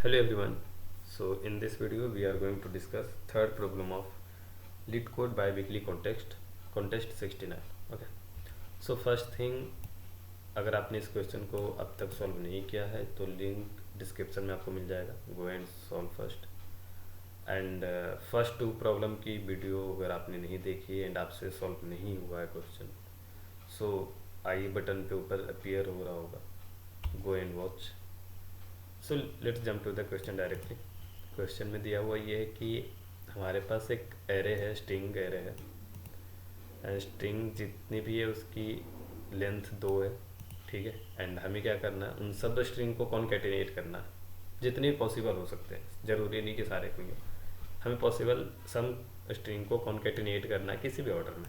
Hello everyone. So in this video we are going to discuss third problem of lead code biweekly contest 69. Okay. So first thing, अगर आपने इस question को अब तक solve नहीं किया है तो लिंक डिस्क्रिप्शन में आपको मिल जाएगा. Go and solve first. And first two problem की वीडियो अगर आपने नहीं देखी एंड आपसे सॉल्व नहीं हुआ है क्वेश्चन, सो आई बटन पे ऊपर अपीयर हो रहा होगा. Go and watch. So let's jump to the question directly. Question में दिया हुआ ये है कि हमारे पास एक एरे है, स्ट्रिंग एरे है, एंड स्ट्रिंग जितनी भी है उसकी लेंथ 2 है. ठीक है. एंड हमें क्या करना है, उन सब स्ट्रिंग को कॉन्कैटिनेट करना है जितने पॉसिबल हो सकते हैं. ज़रूरी नहीं कि सारे को ही. हमें पॉसिबल सम स्ट्रिंग को कॉन्कैटिनेट करना है किसी भी ऑर्डर में,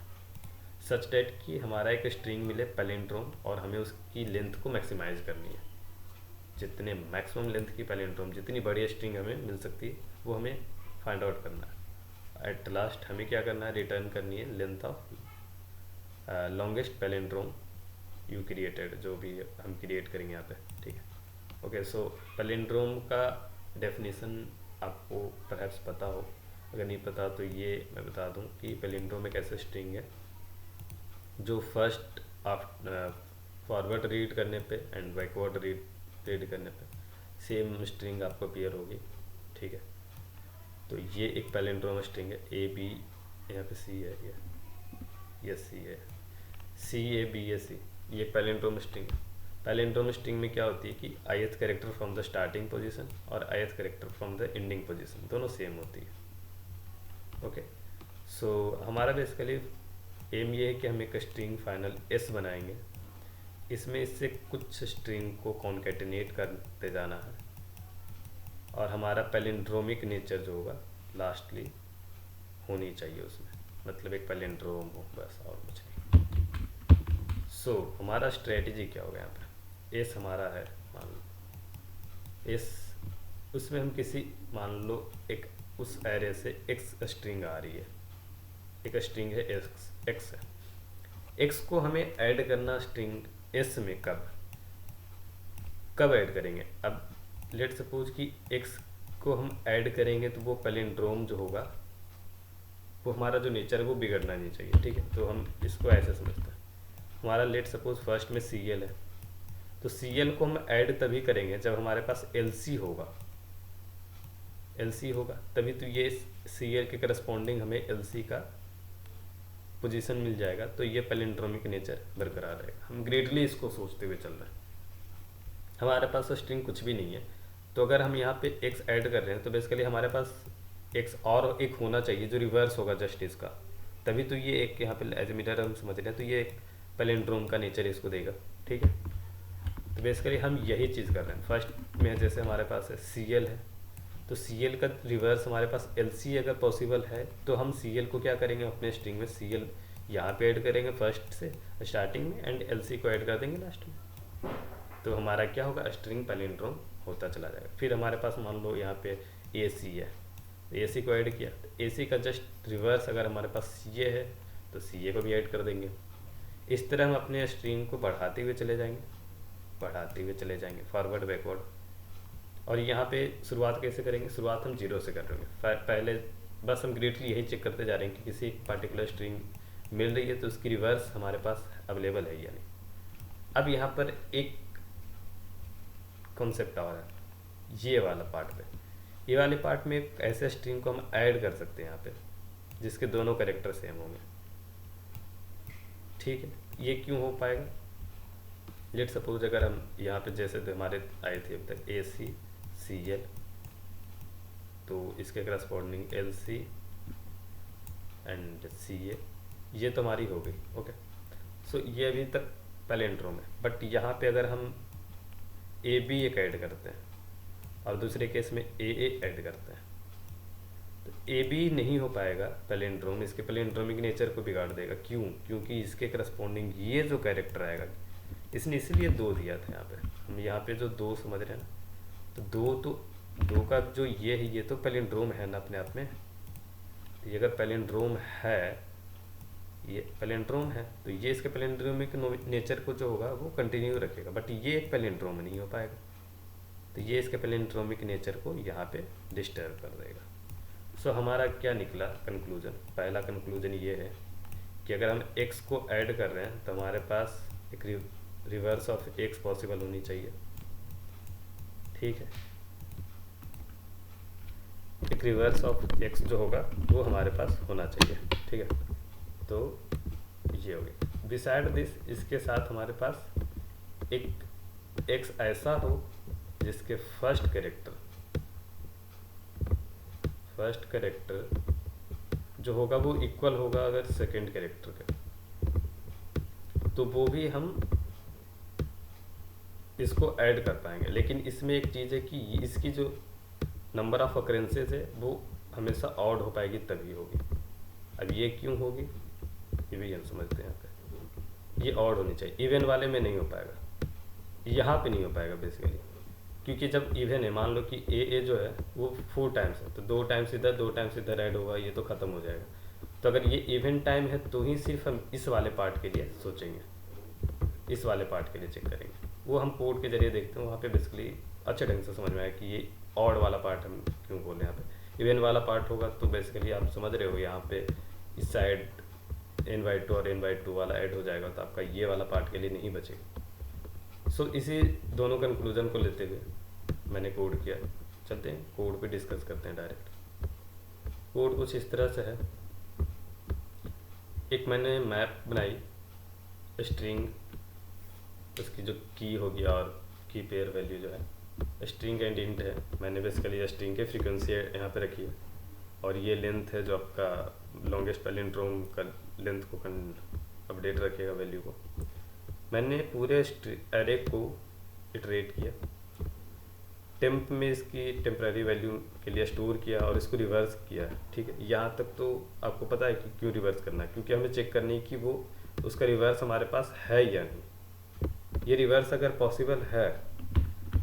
सच डेट कि हमारा एक स्ट्रिंग मिले पैलिंड्रोम, और हमें उसकी लेंथ को मैक्सिमाइज करनी है. जितने मैक्सिमम लेंथ की पैलिंड्रोम, जितनी बड़ी स्ट्रिंग हमें मिल सकती है वो हमें फाइंड आउट करना है. एट लास्ट हमें क्या करना है, रिटर्न करनी है length of longest palindrome you created, जो भी हम क्रिएट करेंगे यहाँ पे. ठीक है. ओके. सो पैलिंड्रोम का डेफिनेशन आपको परहैप्स पता हो, अगर नहीं पता तो ये मैं बता दूं कि पैलिंड्रोम एक ऐसा स्ट्रिंग है जो फर्स्ट फॉरवर्ड रीड करने पे एंड बैकवर्ड रीड करने पे सेम स्ट्रिंग आपको अपीयर होगी. ठीक है. तो ये एक पैलिंड्रोम स्ट्रिंग है. ए बी, यहाँ पे सी है, ये सी है, सी ए बी ए सी, ये पैलिंड्रोम स्ट्रिंग है. पैलिंड्रोम स्ट्रिंग में क्या होती है कि ith character from the starting position और ith character from the ending position दोनों सेम होती है. ओके. सो हमारा बेसिकली एम ये है कि हम एक स्ट्रिंग फाइनल एस बनाएंगे. इसमें इससे कुछ स्ट्रिंग को कॉन्कैटिनेट करते जाना है, और हमारा पैलिंड्रोमिक नेचर जो होगा लास्टली होनी चाहिए उसमें, मतलब एक पैलिंड्रोम हो बस, और कुछ नहीं. सो हमारा स्ट्रेटजी क्या होगा, यहाँ पे एस हमारा है, मान लो एस, उसमें हम किसी, मान लो एक उस एरे से एक्स स्ट्रिंग आ रही है, एक स्ट्रिंग है एक्स है. एक्स को हमें ऐड करना स्ट्रिंग एस में कब ऐड करेंगे. अब लेट सपोज कि एक्स को हम ऐड करेंगे तो वो पैलिंड्रोम जो होगा, वो हमारा जो नेचर है वो बिगड़ना नहीं चाहिए. ठीक है. तो हम इसको ऐसे समझते हैं, हमारा लेट सपोज फर्स्ट में सी एल है, तो सी एल को हम ऐड तभी करेंगे जब हमारे पास एल सी होगा. एल सी होगा तभी तो ये सी एल के करस्पॉन्डिंग हमें एल सी का पोजीशन मिल जाएगा. तो ये पैलिंड्रोमिक नेचर बरकरार रहेगा. हम ग्रेटली इसको सोचते हुए चल रहे हैं. हमारे पास स्ट्रिंग कुछ भी नहीं है, तो अगर हम यहाँ पे एक्स ऐड कर रहे हैं तो बेसिकली हमारे पास एक्स और एक होना चाहिए जो रिवर्स होगा जस्ट इसका, तभी तो ये एक यहाँ पे एज मीटर हम समझ रहे हैं, तो ये एक पैलिंड्रोम का नेचर इसको देगा. ठीक है. तो बेसिकली हम यही चीज़ कर रहे हैं. फर्स्ट में जैसे हमारे पास है सी एल है, तो सी एल का रिवर्स हमारे पास एल सी अगर पॉसिबल है तो हम सी एल को क्या करेंगे, अपने स्ट्रिंग में सी एल यहाँ पे ऐड करेंगे फर्स्ट से स्टार्टिंग में, एंड एल सी को ऐड कर देंगे लास्ट में. तो हमारा क्या होगा, स्ट्रिंग पैलिंड्रोम होता चला जाएगा. फिर हमारे पास मान लो यहाँ पे ए सी है, ए सी को ऐड किया, ए सी का जस्ट रिवर्स अगर हमारे पास सी ए है तो सी ए को भी ऐड कर देंगे. इस तरह हम अपने स्ट्रिंग को बढ़ाते हुए चले जाएंगे फॉरवर्ड बैकवर्ड. और यहाँ पे शुरुआत कैसे करेंगे, शुरुआत हम जीरो से कर रहे हैं. पहले बस हम ग्रेटली यही चेक करते जा रहे हैं कि किसी पार्टिकुलर स्ट्रिंग मिल रही है तो उसकी रिवर्स हमारे पास अवेलेबल है या नहीं. अब यहाँ पर एक कॉन्सेप्ट आ रहा है, ये वाला पार्ट पे. ये वाले पार्ट में एक ऐसे स्ट्रिंग को हम ऐड कर सकते हैं यहाँ पे जिसके दोनों कैरेक्टर सेम होंगे. ठीक है. ये क्यों हो पाएगा, लेट सपोज अगर हम यहाँ पे जैसे तो हमारे आए थे अब तक ए सी सी एल, तो इसके करस्पॉन्डिंग एल सी एंड सी ए, ये तो हमारी हो गई. ओके. सो ये अभी तक पैलिंड्रोम है. बट यहाँ पे अगर हम ए बी एक ऐड करते हैं और दूसरे केस में ए ऐड करते हैं, तो ए बी नहीं हो पाएगा पैलिंड्रोम, इसके पैलिंड्रोमिक नेचर को बिगाड़ देगा. क्यों, क्योंकि इसके करस्पॉन्डिंग ये जो कैरेक्टर आएगा, इसने इसलिए 2 दिया था यहाँ पे. हम यहाँ पे जो 2 समझ रहे हैं ना, तो 2 का जो ये है, ये तो पैलिंड्रोम है ना अपने आप में. तो ये अगर पैलिंड्रोम है, ये पैलिंड्रोम है, तो ये इसके पैलिंड्रोमिक नेचर को जो होगा वो कंटिन्यू रखेगा. बट ये एक पैलिंड्रोम नहीं हो पाएगा. तो ये इसके पैलिंड्रोमिक नेचर को यहाँ पे डिस्टर्ब कर देगा। सो हमारा क्या निकला कंक्लूजन? पहला कंक्लूजन ये है कि अगर हम x को ऐड कर रहे हैं तो हमारे पास एक रिवर्स ऑफ x पॉसिबल होनी चाहिए, ठीक है। एक रिवर्स ऑफ x जो होगा वो हमारे पास होना चाहिए, ठीक है। तो ये हो गया। बिसाइड दिस, इसके साथ हमारे पास एक x ऐसा हो जिसके फर्स्ट कैरेक्टर जो होगा वो इक्वल होगा अगर सेकंड कैरेक्टर का, तो वो भी हम इसको ऐड कर पाएंगे। लेकिन इसमें एक चीज़ है कि इसकी जो नंबर ऑफ अकरेंसेस है वो हमेशा ऑड हो पाएगी तभी होगी। अब ये क्यों होगी ये भी हम समझते हैं। यहाँ पे ये ऑड होनी चाहिए, इवन वाले में नहीं हो पाएगा, यहाँ पे नहीं हो पाएगा बेसिकली, क्योंकि जब इवन है, मान लो कि ए जो है वो 4 टाइम्स है, तो 2 टाइम्स इधर 2 टाइम्स इधर ऐड होगा, ये तो ख़त्म हो जाएगा। तो अगर ये इवन टाइम है तो ही सिर्फ हम इस वाले पार्ट के लिए सोचेंगे, इस वाले पार्ट के लिए चेक करेंगे। वो हम कोड के जरिए देखते हैं, वहाँ पे बेसिकली अच्छे ढंग से समझ में आया कि ये ऑड वाला पार्ट हम क्यों बोले। यहाँ पे इवन वाला पार्ट होगा तो बेसिकली आप समझ रहे हो, यहाँ पे इस साइड n/2 और n/2 वाला ऐड हो जाएगा, तो आपका ये वाला पार्ट के लिए नहीं बचेगा। सो इसी दोनों कंक्लूजन को लेते हुए मैंने कोड किया। चलते हैं कोड पे डिस्कस करते हैं डायरेक्ट। कोड कुछ इस तरह से है। एक मैंने मैप बनाई, स्ट्रिंग, उसकी जो की होगी और की पेयर वैल्यू जो है स्ट्रिंग एंड इंट है। मैंने बेसिकली स्ट्रिंग की फ्रीक्वेंसी यहाँ पे रखी है और ये लेंथ है जो आपका लॉन्गेस्ट पैलिंड्रोम का लेंथ को अपडेट रखेगा वैल्यू को। मैंने पूरे एरे को इटरेट किया, टेम्प में इसकी टेम्पररी वैल्यू के लिए स्टोर किया और इसको रिवर्स किया, ठीक है। यहाँ तक तो आपको पता है कि क्यों रिवर्स करना है, क्योंकि हमें चेक करनी है कि वो उसका रिवर्स हमारे पास है या नहीं। ये रिवर्स अगर पॉसिबल है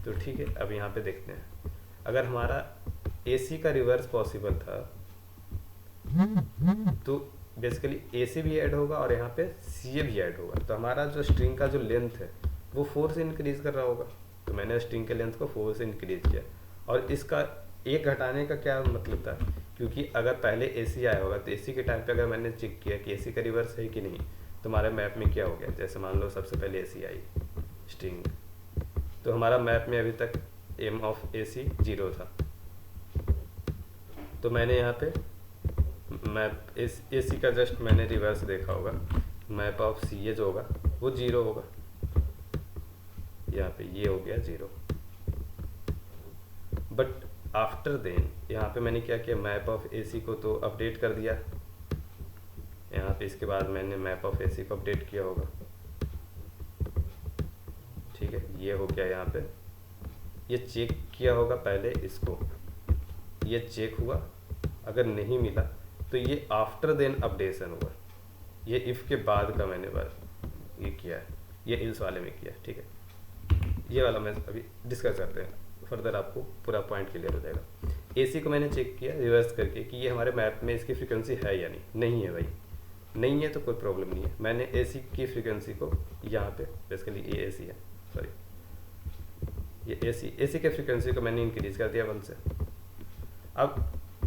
तो ठीक है। अब यहाँ पे देखते हैं, अगर हमारा AC का रिवर्स पॉसिबल था तो बेसिकली AC भी ऐड होगा और यहाँ पे CA भी ऐड होगा, तो हमारा जो स्ट्रिंग का जो लेंथ है वो 4 से इंक्रीज कर रहा होगा। तो मैंने स्ट्रिंग के लेंथ को 4 से इंक्रीज किया और इसका एक घटाने का क्या मतलब था, क्योंकि अगर पहले AC आया होगा तो AC के टाइम पे अगर मैंने चेक किया कि AC का रिवर्स है कि नहीं, तो हमारे मैप में क्या हो गया, जैसे मान लो सबसे पहले AC आई स्ट्रिंग, तो हमारा मैप में अभी तक m ऑफ AC 0 था। तो मैंने यहाँ पे मैप AC का जस्ट मैंने रिवर्स देखा होगा, मैप ऑफ CA जो होगा वो 0 होगा। यहाँ पे ये हो गया 0। बट आफ्टर देन यहाँ पे मैंने क्या किया, मैप ऑफ AC को तो अपडेट कर दिया यहाँ पे, इसके बाद मैंने मैप ऑफ AC को अपडेट किया होगा, ठीक है। ये हो गया, यहाँ पे ये चेक किया होगा पहले इसको, ये चेक हुआ, अगर नहीं मिला तो ये आफ्टर देन अपडेशन हुआ। ये इफ़ के बाद का मैंने बात ये किया है, ये इल्स वाले में किया, ठीक है। ये वाला मैं अभी डिस्कस करते हैं, फर्दर आपको पूरा पॉइंट क्लियर हो जाएगा। AC को मैंने चेक किया रिवर्स करके कि ये हमारे मैप में इसकी फ्रीक्वेंसी है या नहीं है भाई, नहीं है तो कोई प्रॉब्लम नहीं है। मैंने AC की फ्रीक्वेंसी को यहाँ पे बेसिकली ये AC है, सॉरी ये AC के फ्रीक्वेंसी को मैंने इंक्रीज कर दिया 1 से। अब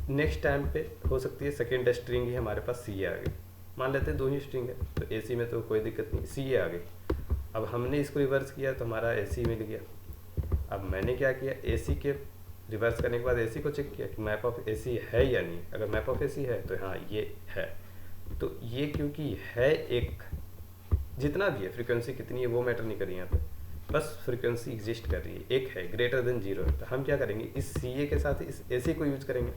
नेक्स्ट टाइम पे हो सकती है सेकेंड स्ट्रिंग ही हमारे पास CA आ गई, मान लेते हैं 2 ही स्ट्रिंग है तो AC में तो कोई दिक्कत नहीं, CA आ गई। अब हमने इसको रिवर्स किया तो हमारा AC मिल गया। अब मैंने क्या किया, AC के रिवर्स करने के बाद AC को चेक किया कि मैप ऑफ AC है या नहीं। अगर मैप ऑफ AC है तो हाँ ये है, तो ये क्योंकि है एक, जितना भी है फ्रीक्वेंसी कितनी है वो मैटर नहीं कर रही यहाँ पे, बस फ्रीक्वेंसी एग्जिस्ट कर रही है, एक है ग्रेटर देन 0 है। तो हम क्या करेंगे, इस CA के साथ इस AC को यूज करेंगे।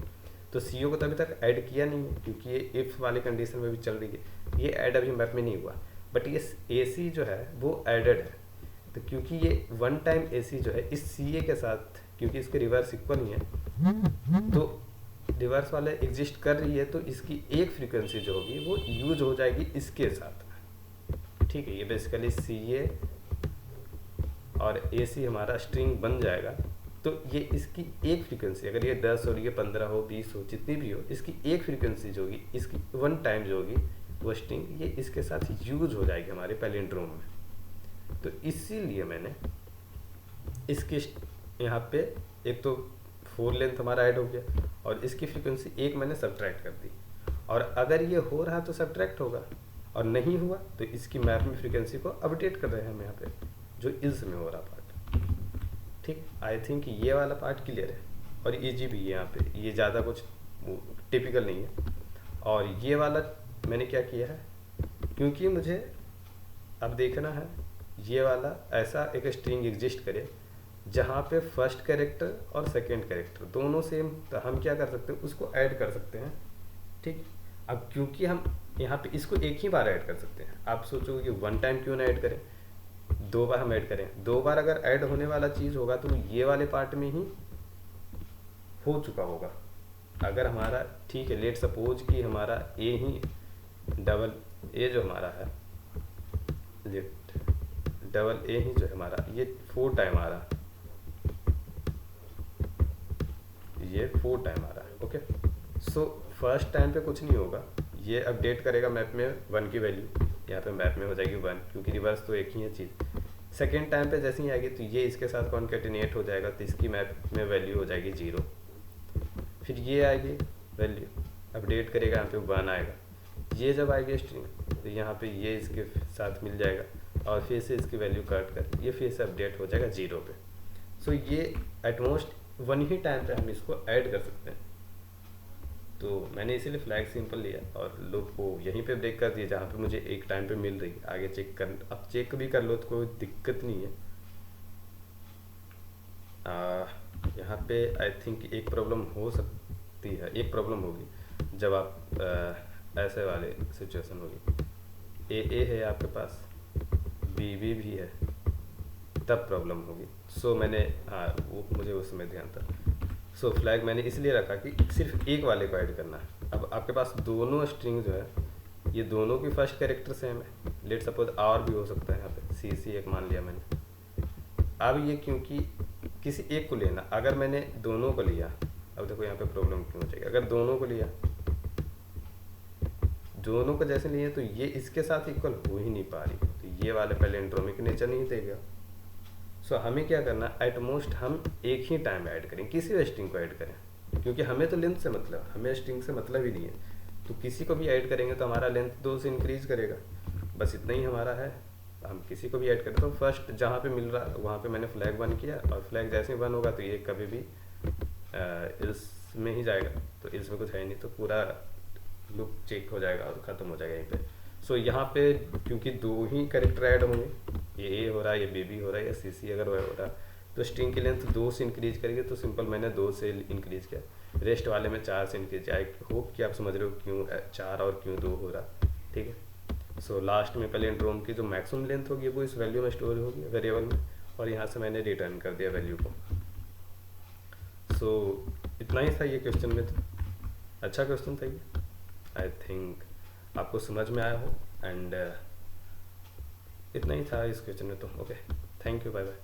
तो CO को तो अभी तक ऐड किया नहीं है क्योंकि ये इफ वाले कंडीशन में भी चल रही है, ये ऐड अभी मैप में नहीं हुआ, बट ये AC जो है वो एडेड है। तो क्योंकि ये 1 टाइम AC जो है इस CA के साथ, क्योंकि इसके रिवर्स इक्वल नहीं है तो रिवर्स वाले एग्जिस्ट कर रही है, तो इसकी एक फ्रीक्वेंसी जो होगी वो यूज हो जाएगी इसके साथ में, ठीक है। ये बेसिकली CA और AC हमारा स्ट्रिंग बन जाएगा। तो ये इसकी एक फ्रीक्वेंसी, अगर ये 10 हो, ये 15 हो, 20 हो, जितनी भी हो, इसकी एक फ्रीक्वेंसी जो होगी, इसकी 1 टाइम जो होगी वो स्ट्रिंग ये इसके साथ यूज हो जाएगी हमारे पैलिंड्रोम में। तो इसीलिए मैंने इसकी यहाँ पे एक तो 4 लेंथ हमारा ऐड हो गया और इसकी फ्रीक्वेंसी एक मैंने सब्ट्रैक्ट कर दी, और अगर ये हो रहा तो सब्ट्रैक्ट होगा और नहीं हुआ तो इसकी मैप में फ्रीक्वेंसी को अपडेट कर रहे हैं हम यहाँ पे, जो इल्स में हो रहा पार्ट। ठीक, आई थिंक ये वाला पार्ट क्लियर है और ईजी भी है यहाँ पे, ये ज़्यादा कुछ टिपिकल नहीं है। और ये वाला मैंने क्या किया है, क्योंकि मुझे अब देखना है ये वाला ऐसा एक स्ट्रिंग एग्जिस्ट करे जहाँ पे फर्स्ट कैरेक्टर और सेकंड कैरेक्टर दोनों सेम, तो हम क्या कर सकते हैं उसको ऐड कर सकते हैं। ठीक, अब क्योंकि हम यहाँ पे इसको एक ही बार ऐड कर सकते हैं, आप सोचो कि 1 टाइम क्यों ना ऐड करें, 2 बार हम ऐड करें। 2 बार अगर ऐड होने वाला चीज़ होगा तो ये वाले पार्ट में ही हो चुका होगा। अगर हमारा ठीक है, लेट सपोज कि हमारा ए ही डबल ए जो हमारा है, लेट डबल ए ही जो है हमारा ये 4 टाइम आ रहा, ये 4 टाइम आ रहा है। ओके, सो फर्स्ट टाइम पे कुछ नहीं होगा, ये अपडेट करेगा मैप में 1 की वैल्यू, यहाँ पे मैप में हो जाएगी 1 क्योंकि रिवर्स तो एक ही है चीज़। सेकेंड टाइम पे जैसे ही आएगी तो ये इसके साथ कॉन्केटिनेट हो जाएगा तो इसकी मैप में वैल्यू हो जाएगी 0। फिर ये आएगी वैल्यू अपडेट करेगा, यहाँ पे 1 आएगा। ये जब आएगी स्ट्रिंग तो यहाँ पे ये इसके साथ मिल जाएगा और फिर से इसकी वैल्यू कट कर ये फिर से अपडेट हो जाएगा 0 पे। सो ये एटमोस्ट 1 ही टाइम पे हम इसको ऐड कर सकते हैं। तो मैंने इसीलिए फ्लैग सिंपल लिया और लूप को यहीं पे ब्रेक कर दिया जहाँ पे मुझे एक टाइम पे मिल रही, आगे चेक कर, अब चेक भी कर लो तो कोई दिक्कत नहीं है। यहाँ पे आई थिंक एक प्रॉब्लम हो सकती है, एक प्रॉब्लम होगी जब आप ऐसे वाले सिचुएशन होगी, ए है आपके पास, बी भी है, तब प्रॉब्लम होगी। सो मैंने हाँ वो मुझे उस समय ध्यान था। सो फ्लैग मैंने इसलिए रखा कि सिर्फ एक वाले को ऐड करना है। अब आपके पास दोनों स्ट्रिंग जो है ये दोनों की फर्स्ट कैरेक्टर सेम है, लेट सपोज और भी हो सकता है, यहाँ पे सी एक मान लिया मैंने। अब ये क्योंकि किसी एक को लेना, अगर मैंने दोनों को लिया, अब देखो यहाँ पे प्रॉब्लम क्यों हो जाएगी, अगर दोनों को लिया, दोनों को जैसे लिए तो ये इसके साथ इक्वल हो ही नहीं पा रही, तो ये वाले पैलिंड्रोमिक नेचर नहीं देगा। सो हमें क्या करना, एटमोस्ट हम एक ही टाइम ऐड करें, किसी भी स्ट्रिंग को ऐड करें, क्योंकि हमें तो लेंथ से मतलब, हमें स्ट्रिंग से मतलब ही नहीं है। तो किसी को भी ऐड करेंगे तो हमारा लेंथ 2 से इंक्रीज करेगा, बस इतना ही हमारा है। हम किसी को भी ऐड करें तो फर्स्ट जहाँ पे मिल रहा वहाँ पे मैंने फ्लैग 1 किया और फ्लैग जैसे ही 1 होगा तो ये कभी भी इल्स में ही जाएगा, तो इल्स में कुछ है नहीं तो पूरा लूप चेक हो जाएगा और ख़त्म हो जाएगा यहीं पे। सो यहाँ पे क्योंकि 2 ही कैरेक्टर ऐड होंगे, ये ए हो रहा है, ये बी हो रहा है, या सी अगर हो रहा है, तो स्ट्रिंग की लेंथ 2 से इंक्रीज करेंगे, तो सिंपल मैंने 2 से इंक्रीज किया, रेस्ट वाले में 4 से इंक्रीज। आई होप कि आप समझ रहे हो क्यों 4 और क्यों 2 हो रहा, ठीक है। सो लास्ट में पैलिंड्रोम की जो मैक्सिमम लेंथ होगी वो इस वैल्यू में स्टोर होगी वेरिएबल में, और यहाँ से मैंने रिटर्न कर दिया वैल्यू को। सो इतना ही था ये क्वेश्चन में, तो अच्छा क्वेश्चन था ये, आई थिंक आपको समझ में आया हो, एंड इतना ही था इस क्वेश्चन में। तो okay, thank you, bye bye.